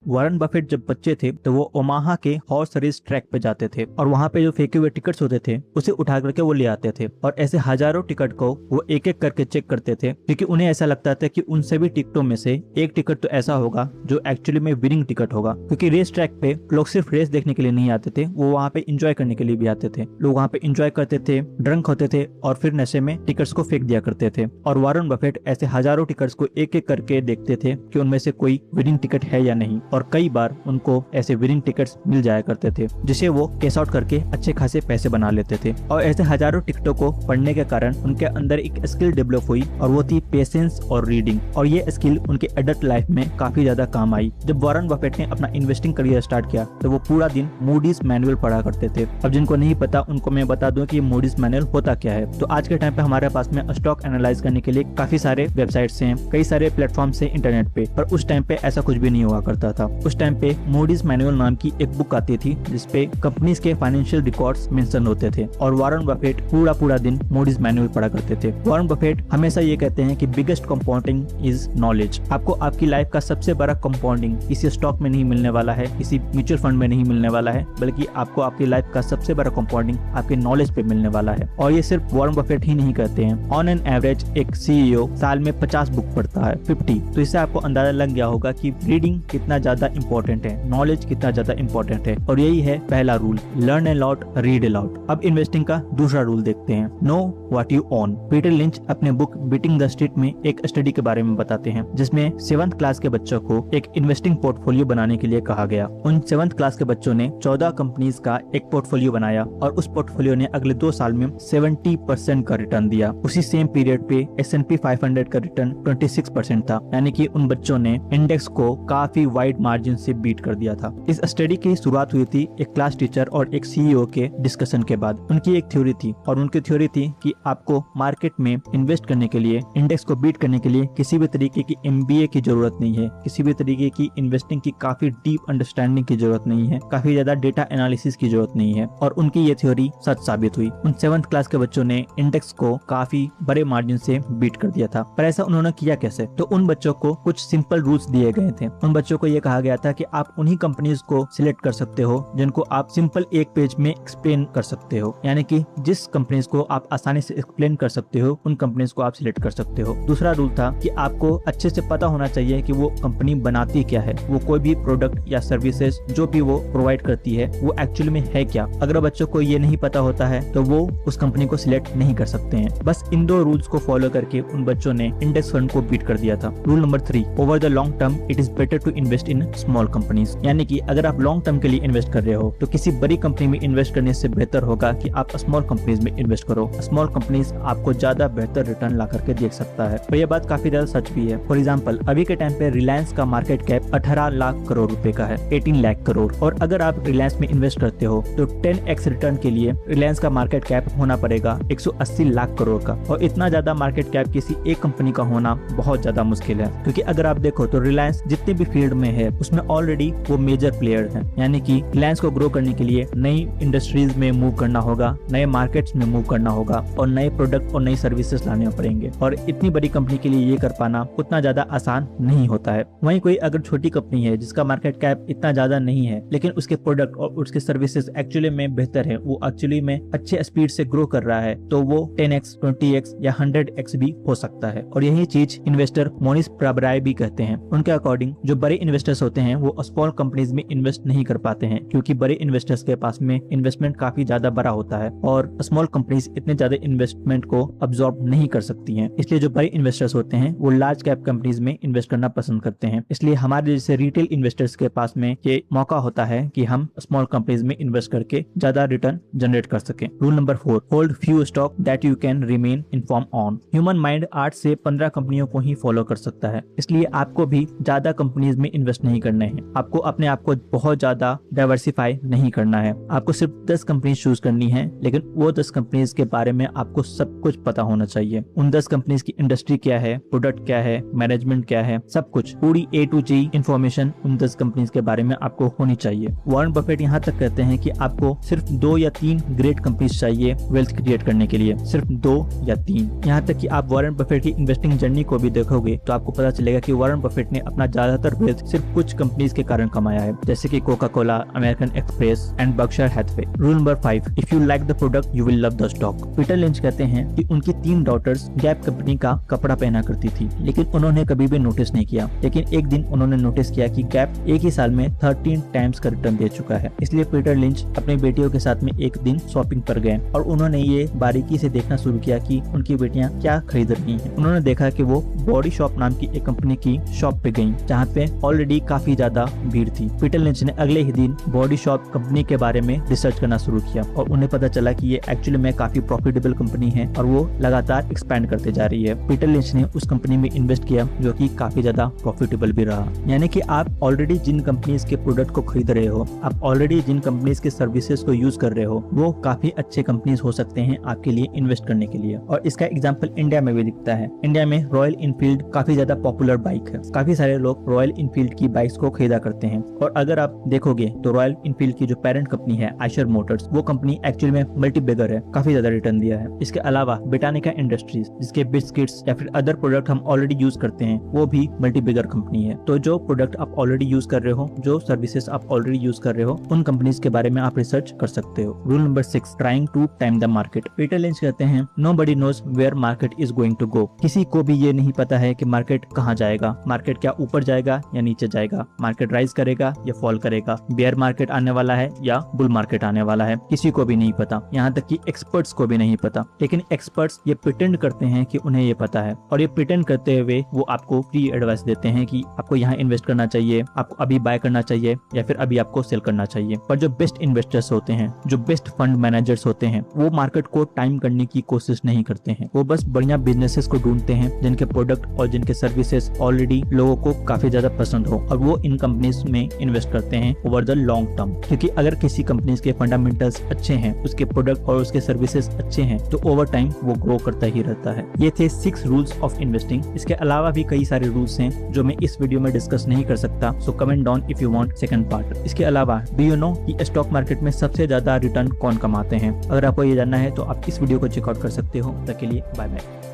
Warren Buffett जब बच्चे थे तो वो ओमाहा के हॉर्स रेस ट्रैक पे जाते थे और वहाँ पे जो फेंके हुए टिकट्स होते थे उसे उठा करके वो ले आते थे और ऐसे हजारों टिकट को वो एक एक करके चेक करते थे, क्योंकि उन्हें ऐसा लगता था कि उन सभी टिकटों में से एक टिकट तो ऐसा होगा जो एक्चुअली में विनिंग टिकट होगा। क्योंकि रेस ट्रैक पे लोग सिर्फ रेस देखने के लिए नहीं आते थे, वो वहाँ पे इंजॉय करने के लिए भी आते थे। लोग वहाँ पे इंजॉय करते थे, ड्रंक होते थे और फिर नशे में टिकट्स को फेंक दिया करते थे। और वारन बफेट ऐसे हजारों टिकट्स को एक एक करके देखते थे कि उनमें से कोई विनिंग टिकट है या नहीं, और कई बार उनको ऐसे विनिंग टिकट्स मिल जाया करते थे जिसे वो कैश आउट करके अच्छे खासे पैसे बना लेते थे। और ऐसे हजारों टिकटों को पढ़ने के कारण उनके अंदर एक स्किल डेवलप हुई और वो थी पेशेंस और रीडिंग, और ये स्किल उनके एडल्ट लाइफ में काफी ज्यादा काम आई। जब वारन बफेट ने अपना इन्वेस्टिंग करियर स्टार्ट किया तो वो पूरा दिन मूडीज मैनुअल पढ़ा करते थे। अब जिनको नहीं पता उनको मैं बता दूं कि ये मूडीज मैनुअल होता क्या है। तो आज के टाइम पे हमारे पास में स्टॉक एनालाइज करने के लिए काफी सारे वेबसाइट्स हैं, कई सारे प्लेटफॉर्म्स हैं इंटरनेट पे, पर उस टाइम पे ऐसा कुछ भी नहीं हुआ करता था। उस टाइम पे मूडीज मैनुअल नाम की एक बुक आती थी जिसपे कंपनीज के फाइनेंशियल रिकॉर्ड्स मेंशन होते थे, और वारन बफेट पूरा दिन मूडीज मैनुअल पढ़ा करते थे। वारन बफेट हमेशा ये कहते हैं कि बिगेस्ट कंपाउंडिंग इज नॉलेज। आपको आपकी लाइफ का सबसे बड़ा कंपाउंडिंग किसी स्टॉक में नहीं मिलने वाला है, किसी म्यूचुअल फंड में नहीं मिलने वाला है, बल्कि आपको आपकी लाइफ का सबसे बड़ा कंपाउंडिंग आपके नॉलेज पे मिलने वाला है। और ये सिर्फ वारन बफेट ही नहीं कहते हैं, ऑन एन एवरेज एक सीईओ साल में 50 बुक पढ़ता है, 50। तो इससे आपको अंदाजा लग गया होगा कि रीडिंग कितना ज्यादा इंपॉर्टेंट है, नॉलेज कितना ज्यादा इंपॉर्टेंट है। और यही है पहला rule, learn a lot read a lot. अब इन्वेस्टिंग का दूसरा रूल देखते हैं, know what you own. Peter lynch अपने बुक बीटिंग द स्ट्रीट में एक स्टडी के बारे में बताते हैं जिसमें 7th क्लास के बच्चों को एक इन्वेस्टिंग पोर्टफोलियो बनाने के लिए कहा गया। उन 7th क्लास के बच्चों ने 14 कंपनीज का एक पोर्टफोलियो बनाया और उस पोर्टफोलियो ने अगले 2 साल में 70% का रिटर्न दिया। उसी सेम पीरियड पे S&P 500 का रिटर्न 26% था, यानी कि उन बच्चों ने इंडेक्स को काफी वाइड मार्जिन से बीट कर दिया था। इस स्टडी की शुरुआत हुई थी एक क्लास टीचर और एक सीईओ के डिस्कशन के बाद। उनकी एक थ्योरी थी और उनकी थ्योरी थी कि आपको मार्केट में इन्वेस्ट करने के लिए, इंडेक्स को बीट करने के लिए किसी भी तरीके की MBA की जरूरत नहीं है, किसी भी तरीके की इन्वेस्टिंग की काफी डीप अंडरस्टैंडिंग की जरूरत नहीं है, काफी ज्यादा डेटा एनालिसिस की जरूरत नहीं है। और उनकी ये थ्योरी सच साबित हुई। उन 7th क्लास के बच्चों ने इंडेक्स को काफी बड़े मार्जिन से बीट कर दिया था। पर ऐसा उन्होंने किया कैसे? तो उन बच्चों को कुछ सिंपल रूल्स दिए गए थे। उन बच्चों को ये कहा गया था कि आप उन्हीं कंपनीज को सिलेक्ट कर सकते हो जिनको आप सिंपल एक पेज में एक्सप्लेन कर सकते हो, यानी कि जिस कंपनीज को आप आसानी से एक्सप्लेन कर सकते हो उन कंपनीज को आप सिलेक्ट कर सकते हो। दूसरा रूल था कि आपको अच्छे से पता होना चाहिए कि वो कंपनी बनाती क्या है, वो कोई भी प्रोडक्ट या सर्विसेज जो भी वो प्रोवाइड करती है वो एक्चुअली में है क्या। अगर बच्चों को ये नहीं पता होता है तो वो उस कंपनी को सिलेक्ट नहीं कर सकते हैं। बस इन 2 रूल्स को फॉलो करके उन बच्चों ने इंडेक्स फंड को बीट कर दिया था। Rule number 3, over the long term it is better to invest in small companies. यानी कि अगर आप लॉन्ग टर्म के लिए इन्वेस्ट कर रहे हो तो किसी बड़ी कंपनी में इन्वेस्ट करने से बेहतर होगा कि आप स्मॉल कंपनीज में इन्वेस्ट करो। स्मॉल कंपनीज आपको ज्यादा बेहतर रिटर्न ला करके देख सकता है। तो ये बात काफी ज्यादा सच भी है। फॉर एग्जाम्पल, अभी के टाइम पे रिलायंस का मार्केट कैप 18 लाख करोड़ रुपए का है, 18 लाख करोड़। और अगर आप रिलायंस में इन्वेस्ट करते हो तो 10x रिटर्न के लिए रिलायंस का मार्केट कैप होना पड़ेगा 180 लाख करोड़ का। और इतना ज्यादा मार्केट कैप किसी एक कंपनी का होना बहुत ज्यादा मुश्किल है, क्योंकि अगर आप देखो तो रिलायंस जितने भी फील्ड में है उसमें ऑलरेडी वो मेजर प्लेयर है। यानी कि रिलायंस को ग्रो करने के लिए नई इंडस्ट्रीज में मूव करना होगा, नए मार्केट्स में मूव करना होगा और नए प्रोडक्ट और नई सर्विसेज लाने पड़ेंगे। और इतनी बड़ी कंपनी के लिए ये कर पाना उतना ज्यादा आसान नहीं होता है। वहीं कोई अगर छोटी कंपनी है जिसका मार्केट कैप इतना ज्यादा नहीं है लेकिन उसके प्रोडक्ट और उसके सर्विसेज एक्चुअली में बेहतर है, वो एक्चुअली में अच्छे स्पीड से ग्रो कर रहा है, तो वो 10x, 20x या 100x भी हो सकता है। और यही चीज इन्वेस्टर मोनिस प्रबराय भी कहते हैं। उनके अकॉर्डिंग जो बड़े इन्वेस्टर्स होते हैं वो स्मॉल कंपनीज में इन्वेस्ट नहीं कर पाते हैं, क्योंकि बड़े इन्वेस्टर्स के पास में इन्वेस्टमेंट काफी ज्यादा बड़ा होता है और स्मॉल कंपनीज इतने ज्यादा इन्वेस्टमेंट को अब्सॉर्ब नहीं कर सकती हैं। इसलिए जो बड़े इन्वेस्टर्स होते हैं वो लार्ज कैप कंपनीज में इन्वेस्ट करना पसंद करते हैं। इसलिए हमारे जैसे रिटेल इन्वेस्टर्स के पास में ये मौका होता है कि हम स्मॉल कंपनीज में इन्वेस्ट करके ज्यादा रिटर्न जनरेट कर सकें। Rule number 4, hold few stock that you can remain inform on. Human mind 8 से 15 कंपनियों को ही फॉलो कर सकता है, इसलिए आपको भी ज्यादा कंपनीज में इन्वेस्ट नहीं करने हैं। आपको अपने आप को बहुत ज्यादा डाइवर्सिफाई नहीं करना है। आपको सिर्फ 10 कंपनी चूज करनी है, लेकिन वो 10 कंपनीज के बारे में आपको सब कुछ पता होना चाहिए। उन 10 कंपनीज की इंडस्ट्री क्या है, प्रोडक्ट क्या है, मैनेजमेंट क्या है, सब कुछ पूरी A to G इन्फॉर्मेशन उन 10 कंपनीज के बारे में आपको होनी चाहिए। वॉरेन बफेट यहाँ तक कहते हैं कि आपको सिर्फ 2 या 3 ग्रेट कंपनीज चाहिए वेल्थ क्रिएट करने के लिए, सिर्फ 2 या 3। यहाँ तक कि आप वॉरेन बफेट की इन्वेस्टिंग जर्नी को भी देखोगे तो आपको पता चलेगा कि वॉरेन बफेट ने अपना ज्यादातर वेल्थ सिर्फ कुछ कंपनीज के कारण कमाया है, जैसे कि Coca Cola, American Express and Berkshire Hathaway. Rule number 5, if you like the product you will love the stock. Peter Lynch कहते हैं कि उनकी 3 डॉटर्स गैप कंपनी का कपड़ा पहना करती थी, लेकिन उन्होंने कभी भी नोटिस नहीं किया। लेकिन एक दिन उन्होंने नोटिस किया कि गैप एक ही साल में 13 टाइम्स का रिटर्न दे चुका है। इसलिए पीटर लिंच अपनी बेटियों के साथ में एक दिन शॉपिंग पर गए और उन्होंने ये बारीकी से देखना शुरू किया कि उनकी बेटियां क्या खरीद रही हैं। उन्होंने देखा कि वो बॉडी शॉप नाम की एक कंपनी की शॉप पे गईं, जहाँ पे ऑलरेडी काफी ज्यादा भीड़ थी। पीटर लिंच ने अगले ही दिन बॉडी शॉप कंपनी के बारे में रिसर्च करना शुरू किया और उन्हें पता चला कि ये एक्चुअली में काफी प्रॉफिटेबल कंपनी है और वो लगातार एक्सपैंड करते जा रही है। पीटर लिंच ने उस कंपनी में इन्वेस्ट किया जो कि काफी ज्यादा प्रॉफिटेबल भी रहा। यानी कि आप ऑलरेडी जिन कंपनीज के प्रोडक्ट को खरीद रहे हो, आप ऑलरेडी जिन कंपनीज के सर्विसेज को यूज कर रहे हो, वो काफी अच्छे कंपनीज हो सकते हैं आपके लिए इन्वेस्ट करने के लिए। और इसका एग्जांपल इंडिया में भी दिखता है। इंडिया में रॉयल इनफील्ड काफी ज्यादा पॉपुलर बाइक है। काफी सारे लोग रॉयल इनफील्ड की बाइक्स को खरीदा करते हैं और अगर आप देखोगे तो रॉयल इनफील्ड की जो पेरेंट कंपनी है आयशर मोटर्स, वो कंपनी एक्चुअली में मल्टीबैगर है, काफी ज्यादा रिटर्न दिया है। इसके अलावा ब्रिटानिका इंडस्ट्रीज, जिसके बिस्किट्स या फिर अदर प्रोडक्ट हम ऑलरेडी यूज करते हैं, वो भी मल्टीबैगर कंपनी है। तो जो प्रोडक्ट आप ऑलरेडी यूज कर रहे हो, जो सर्विसेज आप ऑलरेडी यूज कर रहे हो, उन कंपनीज के बारे में आप रिसर्च कर सकते हो। Rule number 6, trying to time the market. Peter Lynch कहते हैं nobody knows where market is going to go. किसी को भी ये नहीं पता है कि मार्केट कहाँ जाएगा। मार्केट क्या ऊपर जाएगा या नीचे जाएगा, मार्केट राइज करेगा या फॉल करेगा, बेयर मार्केट आने वाला है या बुल मार्केट आने वाला है, किसी को भी नहीं पता। यहाँ तक कि एक्सपर्ट्स को भी नहीं पता। लेकिन एक्सपर्ट्स ये प्रिटेंड करते हैं कि उन्हें ये पता है और ये प्रिटेंड करते हुए वो आपको फ्री एडवाइस देते हैं कि आपको यहाँ इन्वेस्ट करना चाहिए, आपको अभी बाय करना चाहिए या फिर अभी आपको सेल करना चाहिए। पर जो बेस्ट इन्वेस्टर्स होते हैं, जो बेस्ट फंड मैनेजर्स होते हैं, वो मार्केट को टाइम करने की कोशिश नहीं करते हैं। वो बस बढ़िया बिजनेसेस को ढूंढते हैं जिनके प्रोडक्ट और जिनके सर्विसेज ऑलरेडी लोगों को काफी ज्यादा पसंद हो और वो इन कंपनीज में इन्वेस्ट करते हैं ओवर द लॉन्ग टर्म। क्योंकि अगर किसी कंपनीज के फंडामेंटल्स अच्छे हैं, उसके प्रोडक्ट और उसके सर्विसेज अच्छे हैं, तो ओवर टाइम वो ग्रो करता ही रहता है। ये थे 6 रूल्स ऑफ इन्वेस्टिंग। इसके अलावा भी कई सारे रूल्स हैं जो मैं इस वीडियो में डिस्कस नहीं कर सकता, so comment down if you want second part. इसके अलावा डू यू नो कि स्टॉक मार्केट में सबसे ज्यादा रिटर्न कौन कमाते हैं? अगर आपको ये जानना है तो आप इस वीडियो को चेकआउट कर सकते हो। तब के लिए बाय बाय।